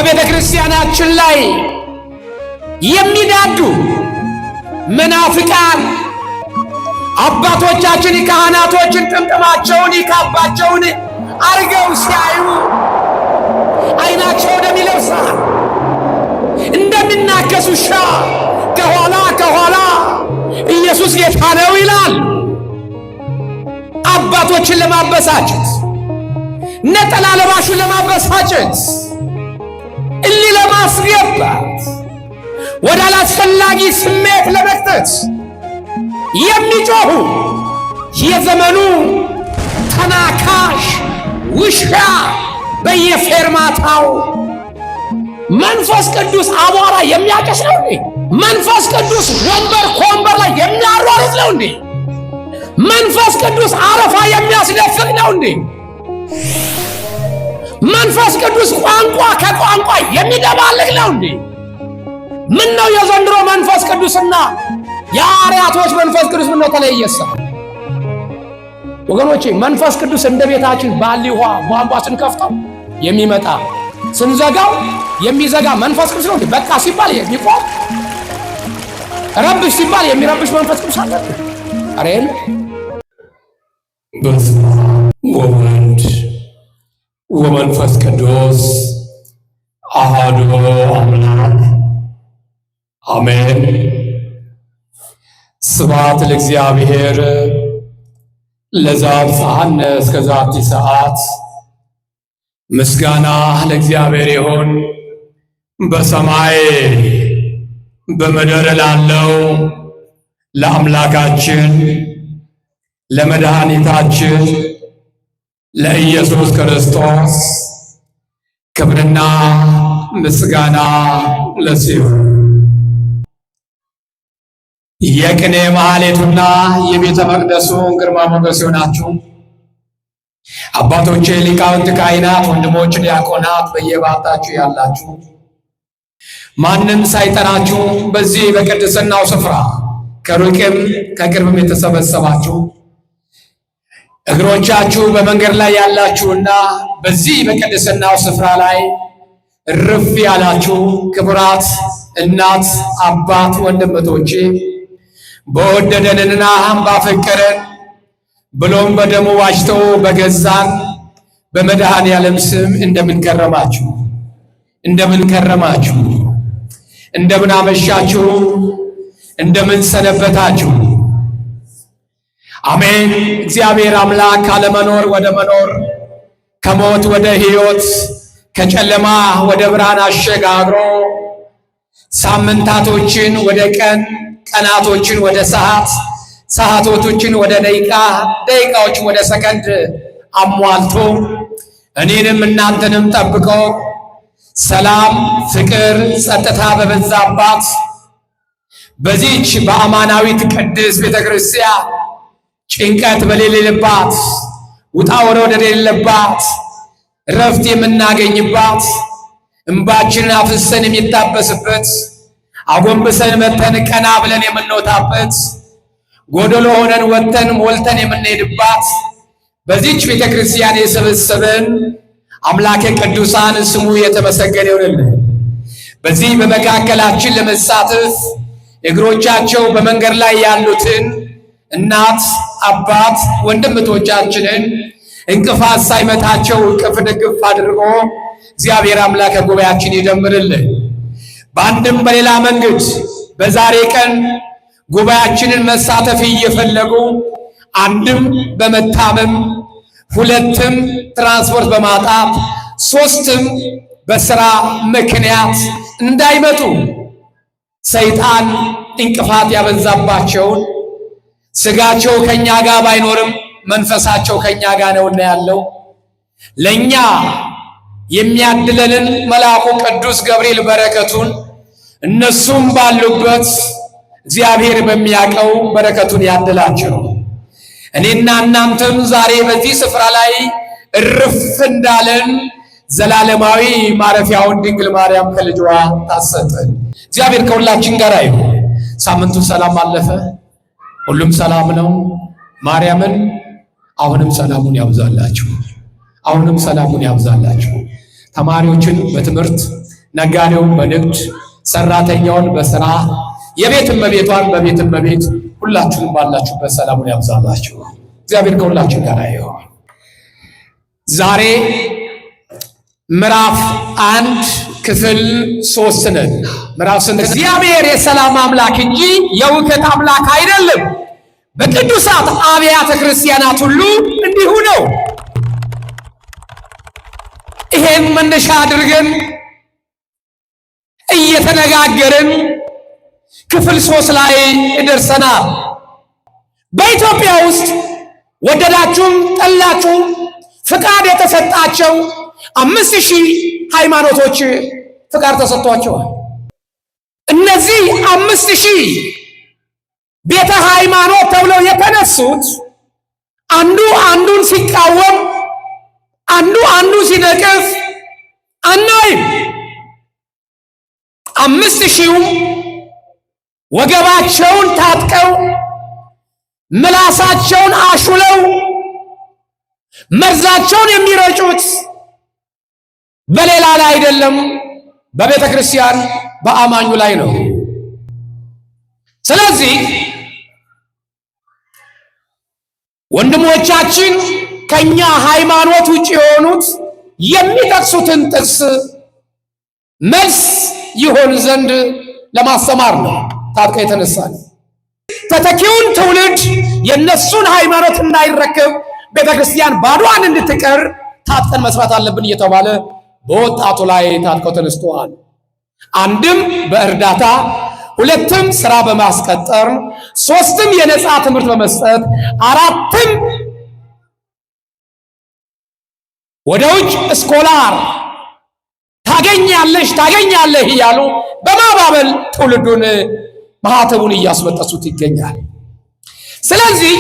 በቤተ ክርስቲያናችን ላይ የሚዳዱ መናፍቃን አባቶቻችን ካህናቶችን ጥምጥማቸውን ካባቸውን አርገው ሲያዩ አይናቸው ደም ይለብሳል። እንደሚናከሱ ውሻ ከኋላ ኢየሱስ ጌታ ነው ይላል። አባቶችን ለማበሳጨት፣ ነጠላ ለባሹን ለማበሳጨት፣ እልህ ለማስገባት፣ ወደ አላስፈላጊ ስሜት ለመክተት የሚጮሁ የዘመኑ ተናካሽ ውሻ በየፌርማታው መንፈስ ቅዱስ አቧራ የሚያጨስ ነው እንዴ? መንፈስ ቅዱስ ወንበር ከወንበር ላይ የሚያሯሩጥ ነው እንዴ? መንፈስ ቅዱስ አረፋ የሚያስደፍቅ ነው እንዴ? መንፈስ ቅዱስ ቋንቋ ከቋንቋ የሚደባልቅ ነው እንዴ? ምን ነው የዘንድሮ መንፈስ ቅዱስና የአርያቶች መንፈስ ቅዱስ ምን ነው ተለየሳ? ወገኖቼ መንፈስ ቅዱስ እንደ ቤታችን ባሊ ውሃ ቧንቧ ስንከፍተው የሚመጣ ስንዘጋው የሚዘጋ መንፈስ ቅዱስ ነው። በቃ ሲባል የሚቆም ረብሽ ሲባል የሚረብሽ መንፈስ ቅዱስ አለ። አሬን በስመ አብ ወወልድ ወመንፈስ ቅዱስ አሐዱ አምላክ አሜን። ስብሐት ለእግዚአብሔር ለዘአብጽሐነ እስከ ዛቲ ሰዓት። ምስጋና ለእግዚአብሔር ይሁን በሰማይ በምድር ላለው ለአምላካችን ለመድኃኒታችን ለኢየሱስ ክርስቶስ ክብርና ምስጋና ለእርሱ። የቅኔ ማህሌቱና የቤተ መቅደሱ ግርማ ሞገስ ይሆናችሁ አባቶቼ ሊቃውንት፣ ካህናት፣ ወንድሞች ዲያቆናት በየባታችሁ ያላችሁ ማንም ሳይጠራችሁ በዚህ በቅድስናው ስፍራ ከሩቅም ከቅርብም የተሰበሰባችሁ እግሮቻችሁ በመንገድ ላይ ያላችሁና በዚህ በቅድስናው ስፍራ ላይ እርፍ ያላችሁ ክቡራት እናት፣ አባት፣ ወንድሞቼ በወደደንና ባፈቀረን ብሎም በደሙ ዋጅቶ በገዛን በመድኃኔ ዓለም ስም እንደምን ከረማችሁ? እንደምን ከረማችሁ? እንደምን አመሻችሁ? እንደምን ሰነበታችሁ? አሜን። እግዚአብሔር አምላክ ካለመኖር ወደ መኖር ከሞት ወደ ሕይወት ከጨለማ ወደ ብርሃን አሸጋግሮ ሳምንታቶችን ወደ ቀን፣ ቀናቶችን ወደ ሰዓት፣ ሰዓቶችን ወደ ደቂቃ፣ ደቂቃዎችን ወደ ሰከንድ አሟልቶ እኔንም እናንተንም ጠብቆ ሰላም፣ ፍቅር፣ ጸጥታ በበዛባት በዚህች በአማናዊት ቅድስት ቤተ ክርስቲያን ጭንቀት በሌለባት፣ ውጣ ውረድ የሌለባት፣ እረፍት የምናገኝባት፣ እንባችንን አፍሰን የሚታበስበት፣ አጎንብሰን መተን ቀና ብለን የምንወጣበት፣ ጎደሎ ሆነን ወጥተን ሞልተን የምንሄድባት በዚህች ቤተ ክርስቲያን የሰበሰበን አምላከ ቅዱሳን ስሙ የተመሰገነ ይሁንልን። በዚህ በመካከላችን ለመሳተፍ እግሮቻቸው በመንገድ ላይ ያሉትን እናት፣ አባት፣ ወንድምቶቻችንን እንቅፋት ሳይመታቸው እቅፍ ድግፍ አድርጎ እግዚአብሔር አምላከ ጉባኤያችን ይደምርልን። በአንድም በሌላ መንገድ በዛሬ ቀን ጉባኤያችንን መሳተፍ እየፈለጉ አንድም በመታመም ሁለትም ትራንስፖርት በማጣት ሶስትም በስራ ምክንያት እንዳይመጡ ሰይጣን እንቅፋት ያበዛባቸውን ስጋቸው ከኛ ጋር ባይኖርም መንፈሳቸው ከኛ ጋር ነውና ያለው ለኛ የሚያድለንን መልአኩ ቅዱስ ገብርኤል በረከቱን እነሱም ባሉበት እግዚአብሔር በሚያቀው በረከቱን ያድላቸው። እኔና እናንተም ዛሬ በዚህ ስፍራ ላይ እርፍ እንዳለን ዘላለማዊ ማረፊያውን ድንግል ማርያም ከልጇ ታሰጠን። እግዚአብሔር ከሁላችን ጋር ይሁን። ሳምንቱ ሰላም አለፈ። ሁሉም ሰላም ነው። ማርያምን አሁንም ሰላሙን ያብዛላችሁ። አሁንም ሰላሙን ያብዛላችሁ። ተማሪዎችን በትምህርት ነጋዴውን በንግድ፣ ሰራተኛውን በስራ፣ የቤት እመቤቷን በቤት እመቤት፣ ሁላችሁም ባላችሁበት ሰላሙን ያብዛላችሁ። እግዚአብሔር ከሁላችን ጋር ይሁን። ዛሬ ምዕራፍ 1 ክፍል 3 ነን። ምዕራፍ 3 እግዚአብሔር የሰላም አምላክ እንጂ የውከት አምላክ አይደለም። በቅዱሳት አብያተ ክርስቲያናት ሁሉ እንዲሁ ነው። ይሄን መነሻ አድርገን እየተነጋገርን ክፍል 3 ላይ ደርሰናል። በኢትዮጵያ ውስጥ ወደዳችሁም ጠላችሁም ፍቃድ የተሰጣቸው 5000 ሃይማኖቶች ፍቃድ ተሰጥቷቸዋል። እነዚህ 5000 ቤተ ሃይማኖት ተብለው የተነሱት አንዱ አንዱን ሲቃወም፣ አንዱ አንዱን ሲነቅፍ አናይም። 5000ም ወገባቸውን ታጥቀው ምላሳቸውን አሹለው መርዛቸውን የሚረጩት በሌላ ላይ አይደለም፣ በቤተ ክርስቲያን በአማኙ ላይ ነው። ስለዚህ ወንድሞቻችን ከኛ ሃይማኖት ውጪ የሆኑት የሚጠቅሱትን ጥቅስ መልስ ይሆን ዘንድ ለማስተማር ነው ታጥቀው የተነሳል። ተተኪውን ትውልድ የነሱን ሃይማኖት እንዳይረከብ ቤተ ክርስቲያን ባዷን እንድትቀር ታጥቀን መስራት አለብን እየተባለ በወጣቱ ላይ ታጥቀው ተነስተዋል። አንድም በእርዳታ፣ ሁለትም ስራ በማስቀጠር፣ ሶስትም የነጻ ትምህርት በመስጠት፣ አራትም ወደ ውጭ ስኮላር ታገኛለህ እያሉ በማባበል ትውልዱን ማህተቡን እያስበጠሱት ይገኛል። ስለዚህ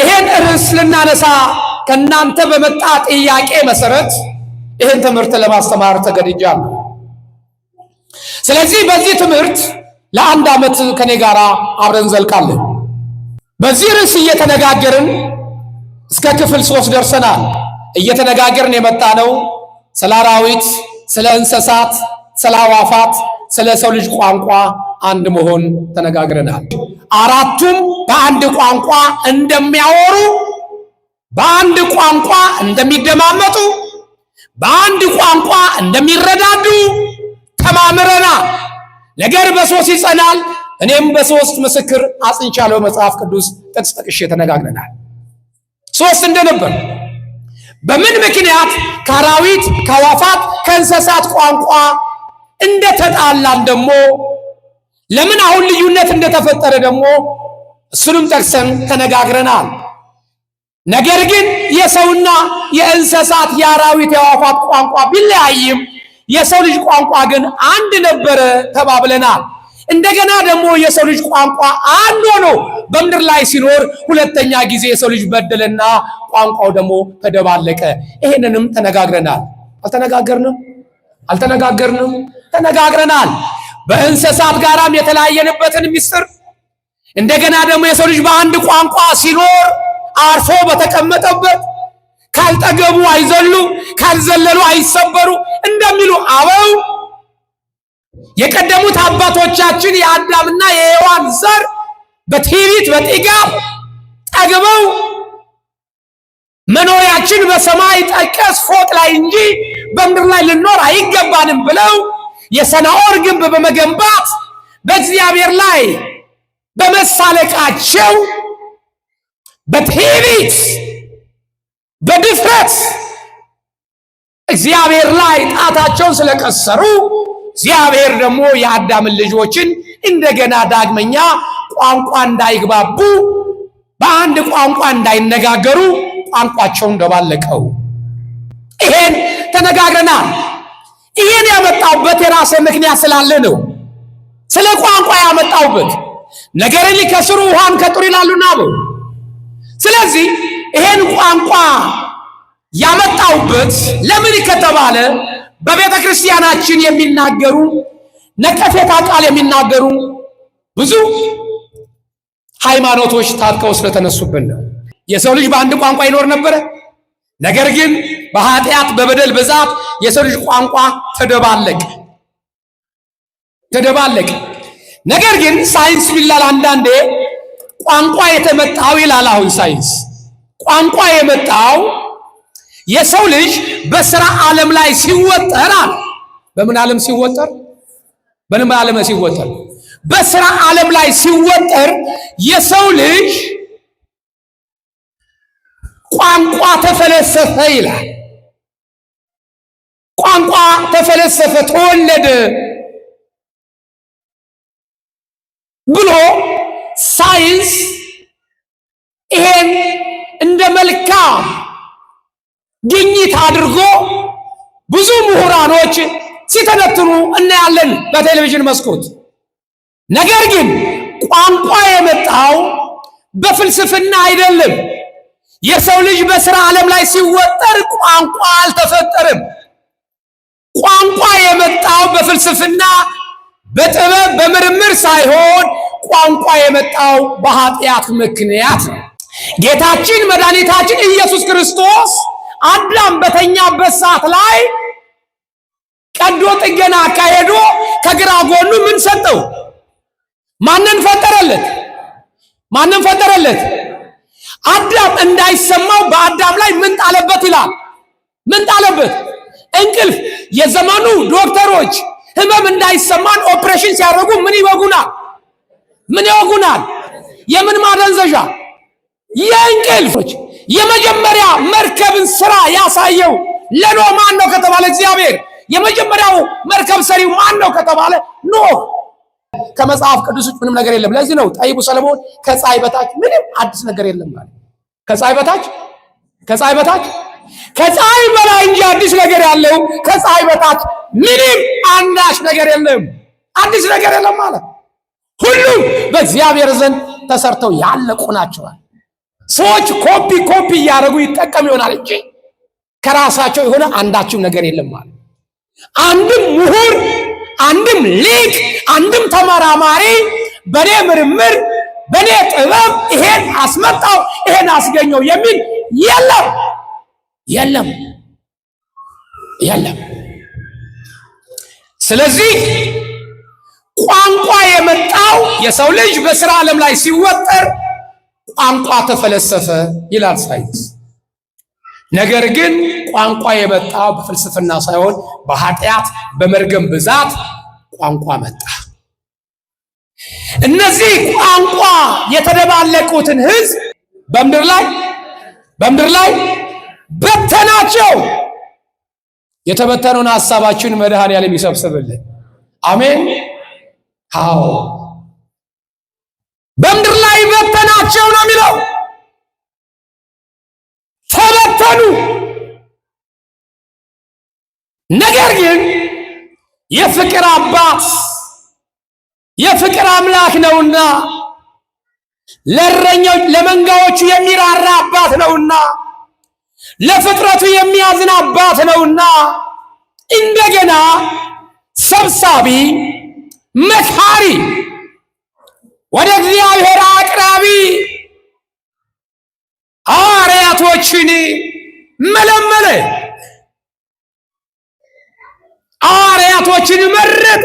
ይሄን ርዕስ ልናነሳ ከናንተ በመጣ ጥያቄ መሰረት ይሄን ትምህርት ለማስተማር ተገድጃለሁ። ስለዚህ በዚህ ትምህርት ለ1 ዓመት ከኔ ጋር አብረን ዘልቃለን። በዚህ ርዕስ እየተነጋገርን እስከ ክፍል 3 ደርሰናል። እየተነጋገርን የመጣነው ስለ አራዊት፣ ስለ እንስሳት፣ ስለ አዕዋፋት፣ ስለ ሰው ልጅ ቋንቋ አንድ መሆን ተነጋግረናል። አራቱም በአንድ ቋንቋ እንደሚያወሩ፣ በአንድ ቋንቋ እንደሚደማመጡ፣ በአንድ ቋንቋ እንደሚረዳዱ ተማምረናል። ነገር በ3 ይጸናል፣ እኔም በ3 ምስክር አጽንቻለሁ። መጽሐፍ ቅዱስ ጥቅስ ጠቅሼ ተነጋግረናል። 3 እንደነበር በምን ምክንያት ከአራዊት፣ ከአዕዋፋት፣ ከእንስሳት ቋንቋ እንደተጣላን ደግሞ ለምን አሁን ልዩነት እንደተፈጠረ ደግሞ እሱንም ጠቅሰን ተነጋግረናል። ነገር ግን የሰውና የእንስሳት የአራዊት የአዕዋፋት ቋንቋ ቢለያይም የሰው ልጅ ቋንቋ ግን አንድ ነበረ ተባብለናል። እንደገና ደግሞ የሰው ልጅ ቋንቋ አንድ ሆኖ በምድር ላይ ሲኖር ሁለተኛ ጊዜ የሰው ልጅ በደለና ቋንቋው ደግሞ ተደባለቀ። ይሄንንም ተነጋግረናል። አልተነጋገርንም? ተነጋግረናል። በእንስሳት ጋራም የተለያየንበትን ምስጢር፣ እንደገና ደግሞ የሰው ልጅ በአንድ ቋንቋ ሲኖር አርፎ በተቀመጠበት ካልጠገቡ አይዘሉ፣ ካልዘለሉ አይሰበሩ እንደሚሉ አበው የቀደሙት አባቶቻችን የአዳምና የሔዋን ዘር በትዕቢት በጥጋብ ጠግበው መኖሪያችን በሰማይ ጠቀስ ፎቅ ላይ እንጂ በምድር ላይ ልኖር አይገባንም ብለው የሰናዖር ግንብ በመገንባት በእግዚአብሔር ላይ በመሳለቃቸው በትዕቢት በድፍረት እግዚአብሔር ላይ ጣታቸውን ስለቀሰሩ እግዚአብሔር ደግሞ የአዳምን ልጆችን እንደገና ዳግመኛ ቋንቋ እንዳይግባቡ፣ በአንድ ቋንቋ እንዳይነጋገሩ ቋንቋቸውን ደባለቀው። ይሄን ተነጋግረናል። ይሄን ያመጣውበት የራሴ ምክንያት ስላለ ነው። ስለ ቋንቋ ያመጣውበት ነገርን ሊከስሩ ውሃን ከጥሩ ይላሉና ነው። ስለዚህ ይሄን ቋንቋ ያመጣውበት ለምን ከተባለ በቤተ ክርስቲያናችን የሚናገሩ ነቀፌታ ቃል የሚናገሩ ብዙ ሃይማኖቶች ታጥቀው ስለተነሱብን ነው። የሰው ልጅ በአንድ ቋንቋ ይኖር ነበረ። ነገር ግን በኃጢአት በበደል ብዛት የሰው ልጅ ቋንቋ ተደባለቀ። ተደባለቀ። ነገር ግን ሳይንስ ቢላል አንዳንዴ ቋንቋ የተመጣው ይላል። አሁን ሳይንስ ቋንቋ የመጣው የሰው ልጅ በስራ ዓለም ላይ ሲወጠር አለ። በምን ዓለም ሲወጠር? በምን ዓለም ሲወጠር? በስራ ዓለም ላይ ሲወጠር የሰው ልጅ ቋንቋ ተፈለሰፈ ይላል። ቋንቋ ተፈለሰፈ፣ ተወለደ ብሎ ሳይንስ ይሄን እንደ መልካም ግኝት አድርጎ ብዙ ምሁራኖች ሲተነትኑ እናያለን በቴሌቪዥን መስኮት። ነገር ግን ቋንቋ የመጣው በፍልስፍና አይደለም። የሰው ልጅ በስራ ዓለም ላይ ሲወጠር ቋንቋ አልተፈጠረም። ቋንቋ የመጣው በፍልስፍና በጥበብ በምርምር ሳይሆን ቋንቋ የመጣው በኃጢአት ምክንያት ነው። ጌታችን መድኃኒታችን ኢየሱስ ክርስቶስ አዳም በተኛበት ሰዓት ላይ ቀዶ ጥገና አካሄዶ ከግራ ጎኑ ምን ሰጠው? ማንን ፈጠረለት? ማንን ፈጠረለት? አዳም እንዳይሰማው በአዳም ላይ ምን ጣለበት ይላል? ምን ጣለበት? እንቅልፍ። የዘመኑ ዶክተሮች ህመም እንዳይሰማን ኦፕሬሽን ሲያደርጉ ምን ይወጉናል? ምን ይወጉናል? የምን ማደንዘዣ? የእንቅልፎች። የመጀመሪያ መርከብን ስራ ያሳየው ለኖህ ማን ነው ከተባለ እግዚአብሔር። የመጀመሪያው መርከብ ሰሪው ማን ነው ከተባለ ኖህ። ከመጽሐፍ ቅዱስ ውጭ ምንም ነገር የለም። ለዚህ ነው ጠቢቡ ሰለሞን ከፀሐይ በታች ምንም አዲስ ነገር የለም ማለት። ከፀሐይ በታች ከፀሐይ በላይ እንጂ አዲስ ነገር ያለው ከፀሐይ በታች ምንም አንዳች ነገር የለም፣ አዲስ ነገር የለም ማለት። ሁሉም በእግዚአብሔር ዘንድ ተሰርተው ያለቁ ናቸዋል። ሰዎች ኮፒ እያደረጉ ይጠቀም ይሆናል እንጂ ከራሳቸው የሆነ አንዳችም ነገር የለም ማለት። አንድም ምሁር፣ አንድም ሊቅ፣ አንድም ተመራማሪ በኔ ምርምር በኔ ጥበብ ይሄን አስመጣው ይሄን አስገኘው የሚል የለም። ስለዚህ ቋንቋ የመጣው የሰው ልጅ በስራ ዓለም ላይ ሲወጠር ቋንቋ ተፈለሰፈ ይላል ሳይንስ። ነገር ግን ቋንቋ የመጣው በፍልስፍና ሳይሆን በኃጢአት በመርገም ብዛት ቋንቋ መጣ። እነዚህ ቋንቋ የተደባለቁትን ሕዝብ በምድር ላይ በተናቸው። የተበተነውን ሐሳባችን መድኃኔዓለም ይሰብስብልን። አሜን። አዎ በምድር ላይ በተናቸው ነው የሚለው። ተበተኑ። ነገር ግን የፍቅር አባት የፍቅር አምላክ ነውና ለእረኞች ለመንጋዎቹ የሚራራ አባት ነውና ለፍጥረቱ የሚያዝን አባት ነውና እንደገና ሰብሳቢ፣ መካሪ፣ ወደ እግዚአብሔር አቅራቢ ሐዋርያቶችን መለመለ፣ ሐዋርያቶችን መረጠ።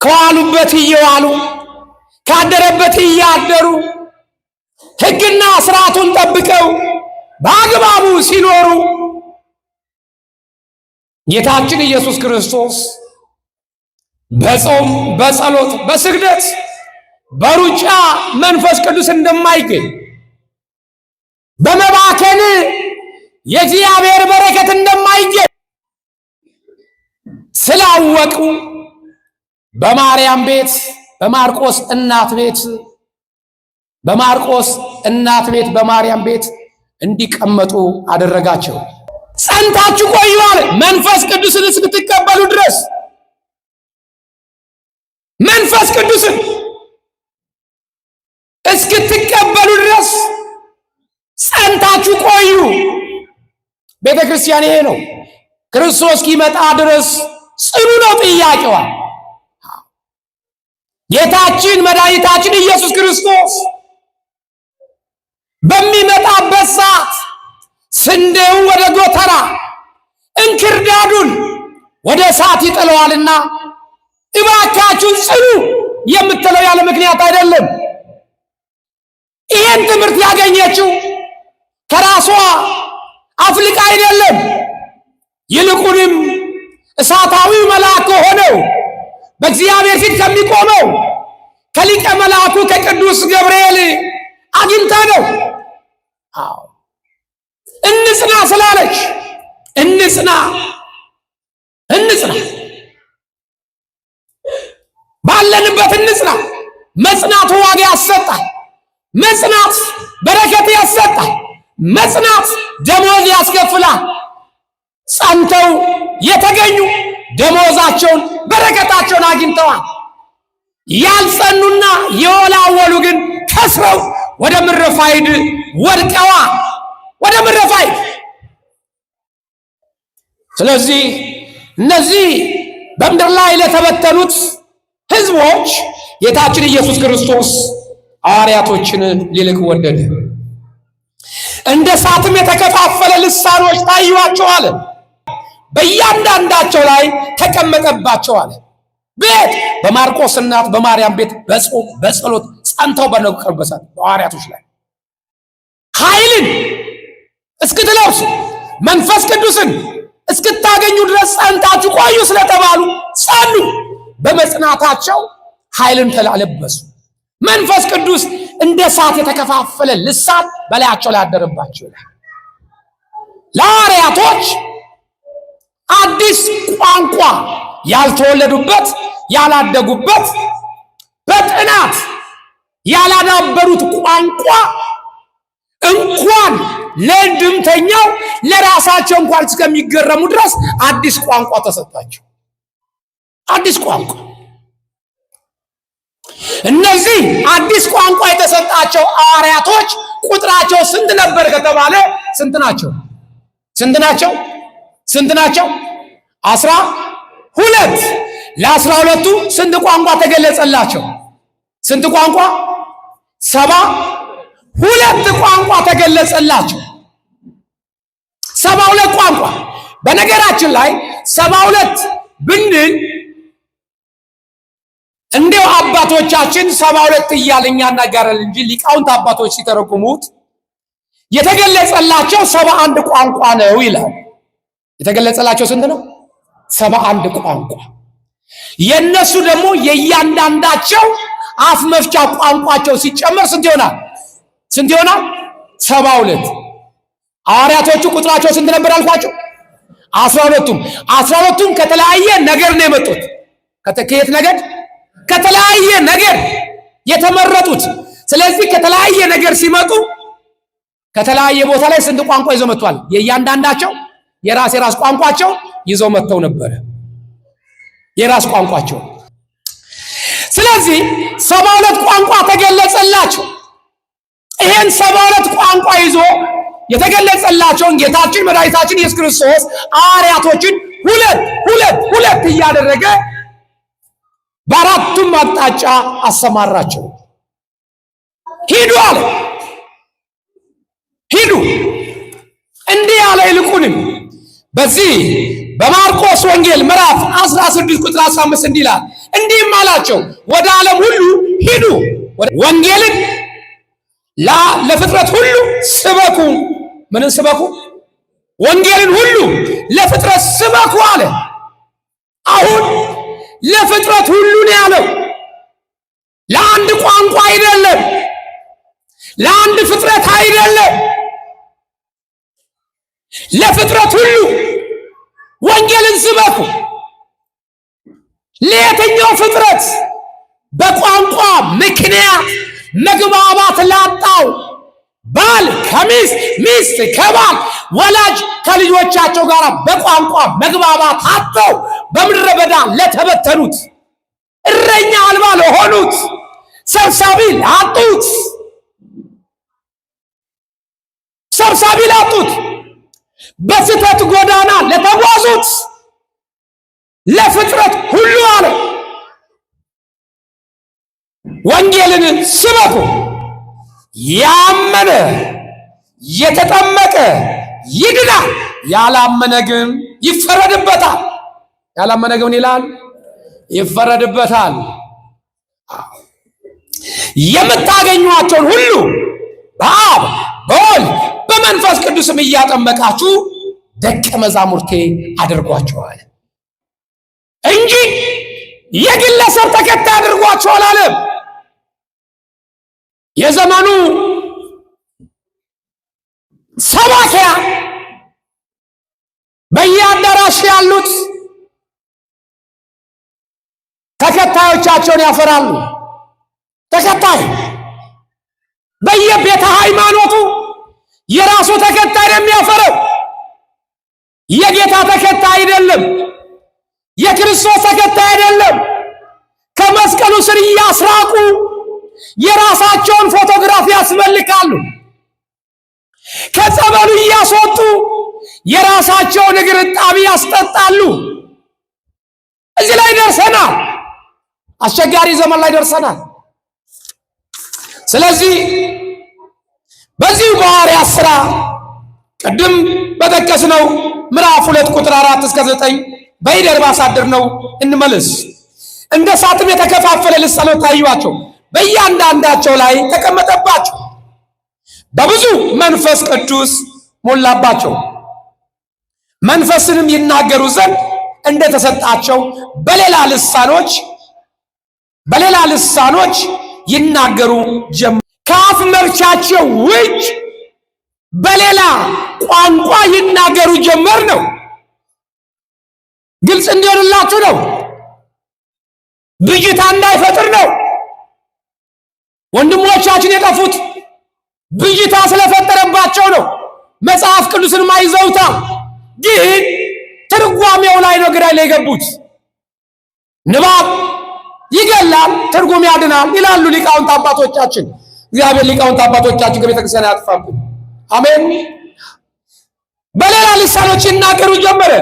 ከዋሉበት እየዋሉ ካደረበት እያደሩ ሕግና ስርዓቱን ጠብቀው በአግባቡ ሲኖሩ ጌታችን ኢየሱስ ክርስቶስ በጾም በጸሎት በስግደት በሩጫ መንፈስ ቅዱስ እንደማይገኝ በመባከን የእግዚአብሔር በረከት እንደማይገኝ ስላወቁ በማርያም ቤት በማርቆስ እናት ቤት በማርያም ቤት እንዲቀመጡ አደረጋቸው። ጸንታችሁ ቆዩ አለ። መንፈስ ቅዱስን እስክትቀበሉ ድረስ መንፈስ ቅዱስን እስክትቀበሉ ድረስ ጸንታችሁ ቆዩ። ቤተ ክርስቲያን ይሄ ነው። ክርስቶስ እስኪመጣ ድረስ ጽኑ ነው ጥያቄዋ። ጌታችን መድኃኒታችን ኢየሱስ ክርስቶስ በሚመጣበት ሰዓት ስንዴውን ወደ ጎተራ እንክርዳዱን ወደ እሳት ይጥለዋልና እባካችሁ ጽኑ የምትለው ያለ ምክንያት አይደለም። ይህን ትምህርት ያገኘችው ከራሷ አፍልቃ አይደለም። ይልቁንም እሳታዊ መልአክ ሆነው በእግዚአብሔር ፊት ከሚቆመው ከሊቀ መልአኩ ከቅዱስ ገብርኤል አግኝታ ነው። እንጽና ስላለች እንጽና ባለንበት እንጽና። መጽናቱ ዋጋ ያሰጣል። መጽናት በረከት ያሰጣል። መጽናት ደሞዝ ያስከፍላል። ጸንተው የተገኙ ደሞዛቸውን በረከታቸውን አግኝተዋል። ያልጸኑና የወላወሉ ግን ከስረው ወደ ምድረ ፋይድ ወድቀዋል። ወደ ምድረ ፋይድ። ስለዚህ እነዚህ በምድር ላይ ለተበተኑት ሕዝቦች ጌታችን ኢየሱስ ክርስቶስ ሐዋርያቶችን ሊልክ ወደደ። እንደ እሳትም የተከፋፈለ ልሳኖች ታዩአቸው አለ። በእያንዳንዳቸው ላይ ተቀመጠባቸው አለ። ቤት በማርቆስ እናት በማርያም ቤት በጾም በጸሎት ጸንተው በነበሩበት በሐዋርያቶች ላይ ኃይልን እስክትለብሱ መንፈስ ቅዱስን እስክታገኙ ድረስ ጸንታችሁ ቆዩ ስለተባሉ ጸኑ። በመጽናታቸው ኃይልን ተላለበሱ። መንፈስ ቅዱስ እንደ እሳት የተከፋፈለ ልሳን በላያቸው ላይ አደረባቸው ይላል። ለሐዋርያቶች አዲስ ቋንቋ ያልተወለዱበት ያላደጉበት በጥናት ያላዳበሩት ቋንቋ እንኳን ለድምተኛው ለራሳቸው እንኳን እስከሚገረሙ ድረስ አዲስ ቋንቋ ተሰጣቸው። አዲስ ቋንቋ። እነዚህ አዲስ ቋንቋ የተሰጣቸው ሐዋርያቶች ቁጥራቸው ስንት ነበር ከተባለ ስንት ናቸው? 12። ለ12ቱ ስንት ቋንቋ ተገለጸላቸው? ስንት ቋንቋ? 72 ቋንቋ ተገለጸላቸው። 72 ቋንቋ። በነገራችን ላይ 72 ብንል እንዲያው አባቶቻችን 72 እያለኛ እናጋራል እንጂ ሊቃውንት አባቶች ሲተረጉሙት የተገለጸላቸው 71 ቋንቋ ነው ይላል። የተገለጸላቸው ስንት ነው? 71 ቋንቋ። የነሱ ደግሞ የእያንዳንዳቸው አፍ መፍቻ ቋንቋቸው ሲጨመር ስንት ይሆናል? 72። ሐዋርያቶቹ ቁጥራቸው ስንት ነበር አልኳቸው? 12ቱም ከተለያየ ነገር ነው የመጡት። ከየት ነገድ? ከተለያየ ነገር የተመረጡት። ስለዚህ ከተለያየ ነገር ሲመጡ ከተለያየ ቦታ ላይ ስንት ቋንቋ ይዘው መጥቷል? የእያንዳንዳቸው የራስ ቋንቋቸው ይዘው መጥተው ነበረ። የራስ ቋንቋቸው። ስለዚህ 72 ቋንቋ ተገለጸላቸው። ይሄን 72 ቋንቋ ይዞ የተገለጸላቸውን ጌታችን መድኃኒታችን ኢየሱስ ክርስቶስ ሐዋርያቶችን ሁለት እያደረገ በአራቱም አቅጣጫ አሰማራቸው። ሂዱ አለ። ሂዱ እንዲህ አለ። ይልቁንም በዚህ በማርቆስ ወንጌል ምዕራፍ 16 ቁጥር 15 እንዲህ ይላል፣ እንዲህም አላቸው ወደ ዓለም ሁሉ ሂዱ፣ ወንጌልን ለፍጥረት ሁሉ ስበኩ። ምንን ስበኩ? ወንጌልን ሁሉ ለፍጥረት ስበኩ አለ። አሁን ለፍጥረት ሁሉ ነው ያለው። ለአንድ ቋንቋ አይደለም፣ ለአንድ ፍጥረት አይደለም፣ ለፍጥረት ሁሉ ወንጌልን ስበኩ። ለየትኛው ፍጥረት? በቋንቋ ምክንያት መግባባት ላጣው ባል ከሚስት፣ ሚስት ከባል፣ ወላጅ ከልጆቻቸው ጋር በቋንቋ መግባባት አጥተው በምድረ በዳ ለተበተኑት፣ እረኛ አልባ ለሆኑት፣ ሰብሳቢ ላጡት፣ በስህተት ጎዳና ለተጓዙት ለፍጥረት ሁሉ አለ ወንጌልን ስበኩ። ያመነ የተጠመቀ ይድናል፣ ያላመነ ግን ይፈረድበታል። ያላመነ ግን ይላል ይፈረድበታል። የምታገኟቸውን ሁሉ በአብ በወልድ በመንፈስ ቅዱስም እያጠመቃችሁ ደቀ መዛሙርቴ አድርጓቸዋል እንጂ የግለሰብ ተከታይ አድርጓቸዋል አለም። የዘመኑ ሰባኪያ በየአዳራሽ ያሉት ተከታዮቻቸውን ያፈራሉ። ተከታይ በየቤተ ሃይማኖቱ የራሱ ተከታይ የሚያፈረው የጌታ ተከታይ አይደለም፣ የክርስቶስ ተከታይ አይደለም። ከመስቀሉ ስር እያስራቁ የራሳቸውን ፎቶግራፍ ያስመልካሉ። ከጸበሉ እያስወጡ የራሳቸውን እግር ጣቢ ያስጠጣሉ። እዚህ ላይ ደርሰናል። አስቸጋሪ ዘመን ላይ ደርሰናል። ስለዚህ በዚህ በሐዋርያት ሥራ ቅድም በጠቀስነው ምዕራፍ 2 ቁጥር 4 እስከ 9 በይደር ባሳደርነው እንመልስ። እንደ እሳትም የተከፋፈለ ልሳኖች ታዩአቸው፣ በእያንዳንዳቸው ላይ ተቀመጠባቸው፣ በብዙ መንፈስ ቅዱስ ሞላባቸው። መንፈስንም ይናገሩ ዘንድ እንደተሰጣቸው በሌላ ልሳኖች ይናገሩ ጀመሩ። ከአፍ መፍቻቸው ውጭ በሌላ ቋንቋ ይናገሩ ጀመር ነው። ግልጽ እንዲሆንላችሁ ነው። ብዥታ እንዳይፈጥር ነው። ወንድሞቻችን የጠፉት ብዥታ ስለፈጠረባቸው ነው። መጽሐፍ ቅዱስን ማይዘውታ ግን ትርጓሜው ላይ ነው ግራ ላይ የገቡት። ንባብ ይገላል፣ ትርጉም ያድናል ይላሉ ሊቃውንት አባቶቻችን። እግዚአብሔር ሊቃውንት አባቶቻችን ከቤተክርስቲያን ያጥፋብን። አሜን። በሌላ ልሳኖች ይናገሩ ጀመረ።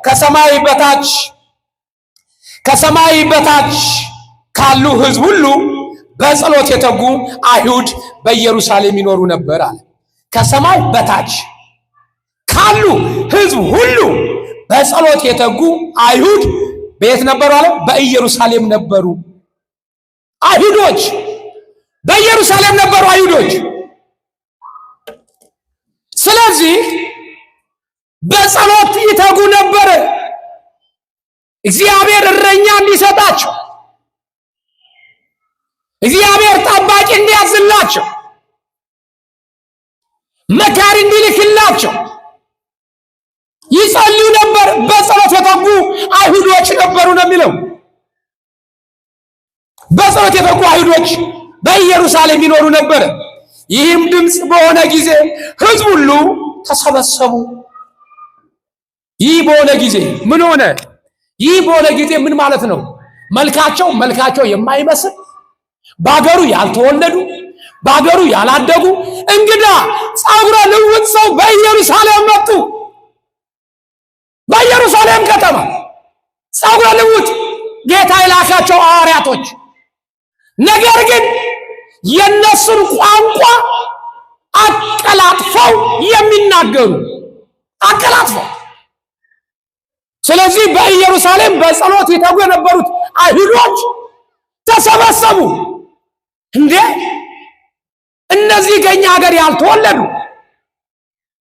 ከሰማይ በታች ካሉ ሕዝብ ሁሉ በጸሎት የተጉ አይሁድ በኢየሩሳሌም ይኖሩ ነበር አለ። ከሰማይ በታች ካሉ ሕዝብ ሁሉ በጸሎት የተጉ አይሁድ በየት ነበሩ አለ? በኢየሩሳሌም ነበሩ። አይሁዶች በኢየሩሳሌም ነበሩ አይሁዶች። ስለዚህ በጸሎት ይተጉ ነበር፣ እግዚአብሔር እረኛ እንዲሰጣቸው፣ እግዚአብሔር ጠባቂ እንዲያዝላቸው፣ መካሪ እንዲልክላቸው ይጸልዩ ነበር። በጸሎት የተጉ አይሁዶች ነበሩ ነው የሚለው። በጸሎት የተጉ አይሁዶች በኢየሩሳሌም ይኖሩ ነበር። ይህም ድምፅ በሆነ ጊዜ ሕዝብ ሁሉ ተሰበሰቡ። ይህ በሆነ ጊዜ ምን ሆነ? ይህ በሆነ ጊዜ ምን ማለት ነው? መልካቸው የማይመስል በአገሩ ያልተወለዱ በአገሩ ያላደጉ እንግዳ ጸጉረ ልውጥ ሰው በኢየሩሳሌም መጡ። በኢየሩሳሌም ከተማ ጸጉረ ልውጥ ጌታ የላካቸው ሐዋርያቶች፣ ነገር ግን የነሱን ቋንቋ አቀላጥፈው የሚናገሩ አቀላጥፈው። ስለዚህ በኢየሩሳሌም በጸሎት የተጉ የነበሩት አይሁዶች ተሰበሰቡ። እንዴ እነዚህ ከኛ ሀገር ያልተወለዱ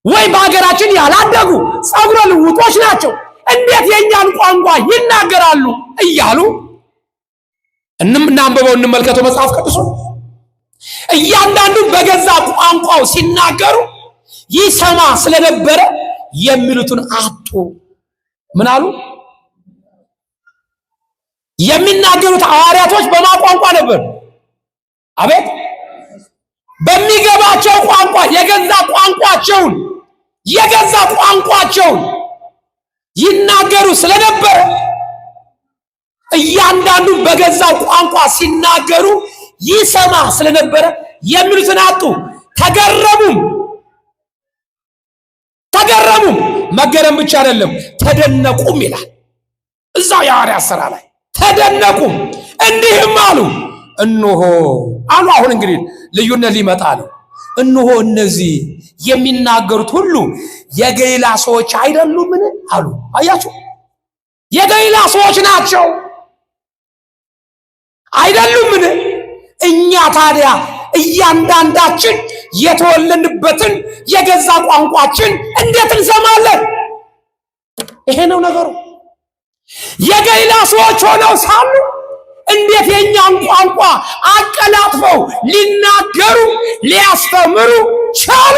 ወይ በሀገራችን ያላደጉ ጸጉረ ልውጦች ናቸው፣ እንዴት የኛን ቋንቋ ይናገራሉ? እያሉ እናንብበው፣ እንመልከተው መጽሐፍ ቅዱስ። እያንዳንዱ በገዛ ቋንቋው ሲናገሩ ይሰማ ስለነበረ የሚሉትን አጡ። ምን አሉ? የሚናገሩት ሐዋርያቶች በማን ቋንቋ ነበር? አቤት፣ በሚገባቸው ቋንቋ የገዛ ቋንቋቸውን ይናገሩ ስለነበረ እያንዳንዱ በገዛ ቋንቋ ሲናገሩ ይሰማ ስለነበረ የሚሉትን አጡ። ተገረሙም። መገረም ብቻ አይደለም ተደነቁም ይላል እዛው የሐዋርያት ሥራ ላይ። ተደነቁም እንዲህም አሉ፣ እነሆ አሉ። አሁን እንግዲህ ልዩነት ሊመጣ ነው። እነሆ እነዚህ የሚናገሩት ሁሉ የገሊላ ሰዎች አይደሉምን አሉ። አያችሁ፣ የገሊላ ሰዎች ናቸው አይደሉምን? እኛ ታዲያ እያንዳንዳችን የተወለድንበትን የገዛ ቋንቋችን እንዴት እንሰማለን? ይሄ ነው ነገሩ። የገሊላ ሰዎች ሆነው ሳሉ እንዴት የኛን ቋንቋ አቀላጥፈው ሊናገሩ ሊያስተምሩ ቻሉ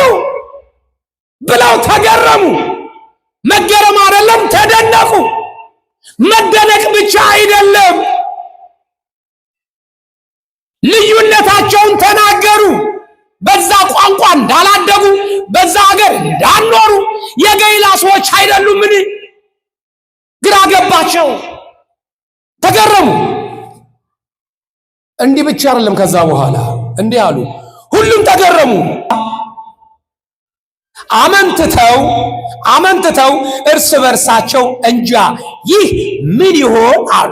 ብለው ተገረሙ። መገረም አይደለም ተደነቁ። መደነቅ ብቻ አይደለም፣ ልዩነታቸውን ተናገሩ። በዛ ቋንቋ እንዳላደጉ በዛ ሀገር እንዳልኖሩ የገሊላ ሰዎች አይደሉምን? ግራ ገባቸው፣ ተገረሙ። እንዲህ ብቻ አይደለም። ከዛ በኋላ እንዲህ አሉ፣ ሁሉም ተገረሙ። አመንትተው እርስ በርሳቸው እንጃ ይህ ምን ይሆን አሉ።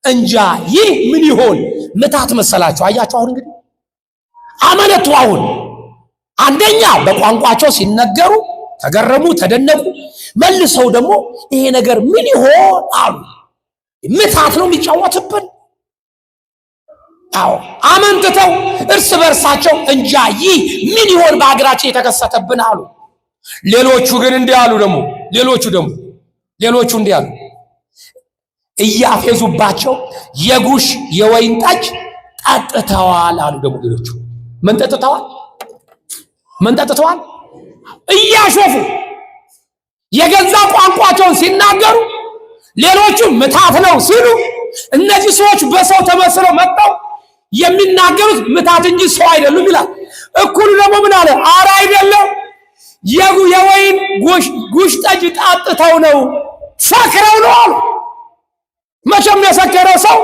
እንጃ ይህ ምን ይሆን? ምታት መሰላቸው። አያቸው። አሁን እንግዲህ አመነቱ። አሁን አንደኛ በቋንቋቸው ሲነገሩ ተገረሙ፣ ተደነቁ። መልሰው ደግሞ ይሄ ነገር ምን ይሆን አሉ። ምታት ነው የሚጫወትብን። አዎ አመንትተው እርስ በርሳቸው እንጃ ይህ ምን ይሆን በአገራችን የተከሰተብን አሉ። ሌሎቹ ግን እንዲህ አሉ። ሌሎቹ እንዲህ አሉ እያፌዙባቸው የጉሽ የወይን ጠጅ ጠጥተዋል አሉ። ደግሞ ሌሎቹ ምን ጠጥተዋል? እያሾፉ የገዛ ቋንቋቸውን ሲናገሩ ሌሎቹ ምታት ነው ሲሉ፣ እነዚህ ሰዎች በሰው ተመስለው መጥተው የሚናገሩት ምታት እንጂ ሰው አይደሉም ይላል። እኩሉ ደግሞ ምን አለ? ኧረ አይደለም፣ የወይን ጉሽ ጠጅ ጠጥተው ነው፣ ሰክረው ነው አሉ። መቼም የሰከረ ሰው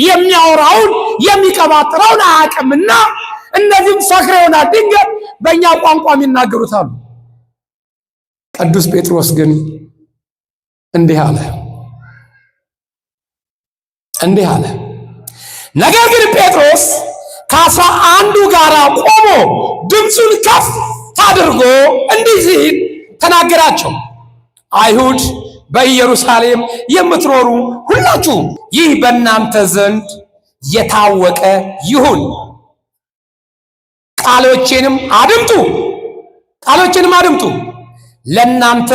የሚያወራውን የሚቀባጥረውን አያውቅምና እነዚህም ሰክረውና ድንገት በእኛ ቋንቋ የሚናገሩት አሉ። ቅዱስ ጴጥሮስ ግን እንዲህ አለ። ነገር ግን ጴጥሮስ ከአስራ አንዱ ጋር ቆሞ ድምፁን ከፍ አድርጎ እንዲህ ሲል ተናገራቸው። አይሁድ በኢየሩሳሌም የምትኖሩ ሁላችሁ ይህ በእናንተ ዘንድ የታወቀ ይሁን። ቃሎቼንም አድምጡ። ለእናንተ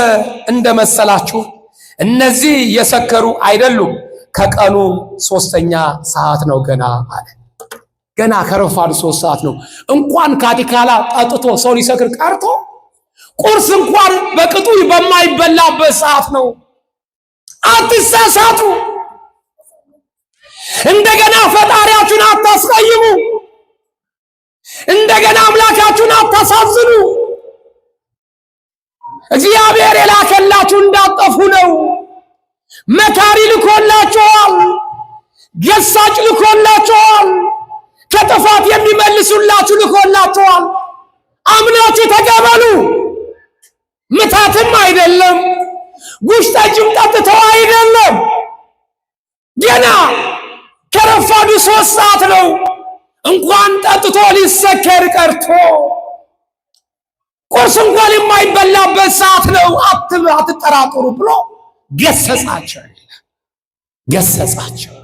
እንደመሰላችሁ እነዚህ የሰከሩ አይደሉም፣ ከቀኑ 3ኛ ሰዓት ነው ገና አለ። ገና ከረፋዱ 3 ሰዓት ነው። እንኳን ካቲካላ ጠጥቶ ሰው ሊሰክር ቀርቶ ቁርስ እንኳን በቅጡ በማይበላበት ሰዓት ነው። አትሳሳቱ። እንደገና ፈጣሪያችሁን አታስቀይሙ። እንደገና አምላካችሁን አታሳዝኑ። እግዚአብሔር የላከላችሁ እንዳጠፉ ነው። መካሪ ልኮላችኋል፣ ገሳጭ ልኮላችኋል፣ ከጥፋት የሚመልሱላችሁ ልኮላችኋል። አምናችሁ ተቀበሉ። ምታትም አይደለም፣ ጉሽ ጠጅም ጠጥተው አይደለም። ገና ከረፋዱ 3 ሰዓት ነው። እንኳን ጠጥቶ ሊሰከር ቀርቶ ቁርስ እንኳን የማይበላበት ሰዓት ነው። አትጠራጥሩ ብሎ ገሰጻቸው።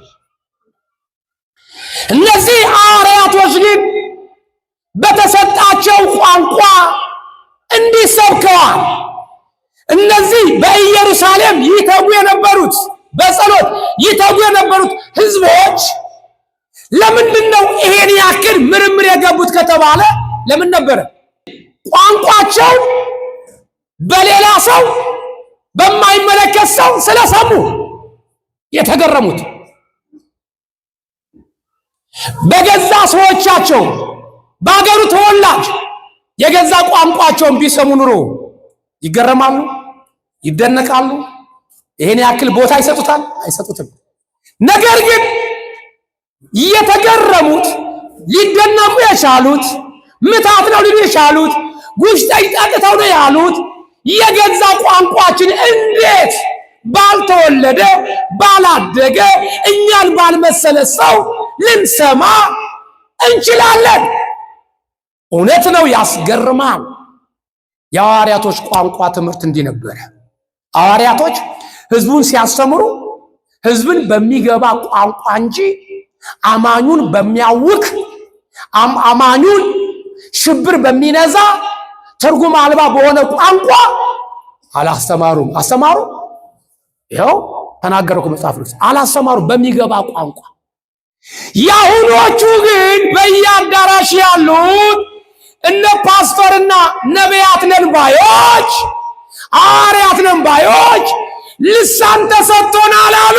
እነዚህ ሐዋርያቶች ግን በተሰጣቸው ቋንቋ እንዲህ ሰብከዋል። እነዚህ በኢየሩሳሌም ይተጉ የነበሩት በጸሎት ይተጉ የነበሩት ሕዝቦች ለምንድን ነው ይሄን ያክል ምርምር የገቡት ከተባለ ለምን ነበረ? ቋንቋቸው በሌላ ሰው በማይመለከት ሰው ስለሰሙ የተገረሙት። በገዛ ሰዎቻቸው በአገሩ ተወላጅ የገዛ ቋንቋቸውን ቢሰሙ ኑሮ ይገረማሉ፣ ይደነቃሉ። ይሄን ያክል ቦታ ይሰጡታል? አይሰጡትም። ነገር ግን የተገረሙት ሊደነቁ የቻሉት ምታት ነው ሊሉ የቻሉት ጉሽ ጠጅ ጠጥተው ነው ያሉት የገዛ ቋንቋችን እንዴት ባልተወለደ ባላደገ እኛን ባልመሰለ ሰው ልንሰማ እንችላለን? እውነት ነው፣ ያስገርማል። የሐዋርያቶች ቋንቋ ትምህርት እንዲህ ነበረ። ሐዋርያቶች ሕዝቡን ሲያስተምሩ ህዝብን በሚገባ ቋንቋ እንጂ አማኙን በሚያውክ አማኙን ሽብር በሚነዛ ትርጉም አልባ በሆነ ቋንቋ አላስተማሩም። አስተማሩ? ይኸው ተናገረው መጽሐፍ ቅዱስ። አላስተማሩ በሚገባ ቋንቋ። ያሁኖቹ ግን በየአዳራሽ ያሉት እነ ፓስተርና ነቢያት ነን ባዮች፣ ሐዋርያት ነን ባዮች ልሳን ተሰጥቶናል አሉ።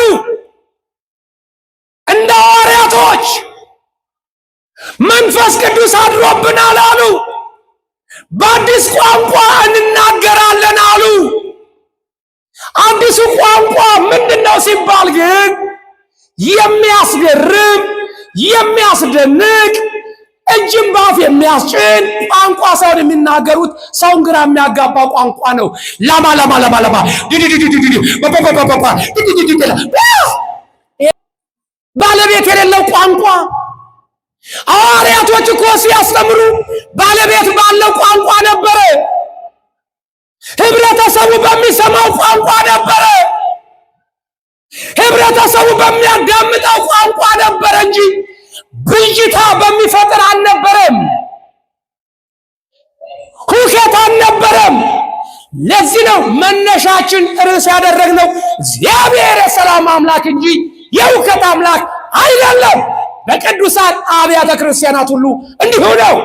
እንደ ሐዋርያቶች መንፈስ ቅዱስ አድሮብናል አሉ። በአዲስ ቋንቋ እንናገራለን አሉ። አዲሱ ቋንቋ ምንድነው ሲባል ግን የሚያስገርም የሚያስደንቅ እጅም ባፍ የሚያስጭን ቋንቋ ሳይሆን የሚናገሩት ሰውን ግራ የሚያጋባ ቋንቋ ነው። ላማ ባለቤት የሌለው ቋንቋ። ሐዋርያቶች እኮ ሲያስተምሩ ባለቤት ባለው ቋንቋ ነበረ። ህብረተሰቡ በሚሰማው ቋንቋ ነበረ። ህብረተሰቡ በሚያዳምጠው ቋንቋ ነበረ እንጂ ብዥታ በሚፈጥር አልነበረም። ሁከት አልነበረም። ለዚህ ነው መነሻችን ርዕስ ያደረግነው እግዚአብሔር የሰላም አምላክ እንጂ የሁከት አምላክ አይደለም። በቅዱሳን አብያተ ክርስቲያናት ሁሉ እንዲሁ ነው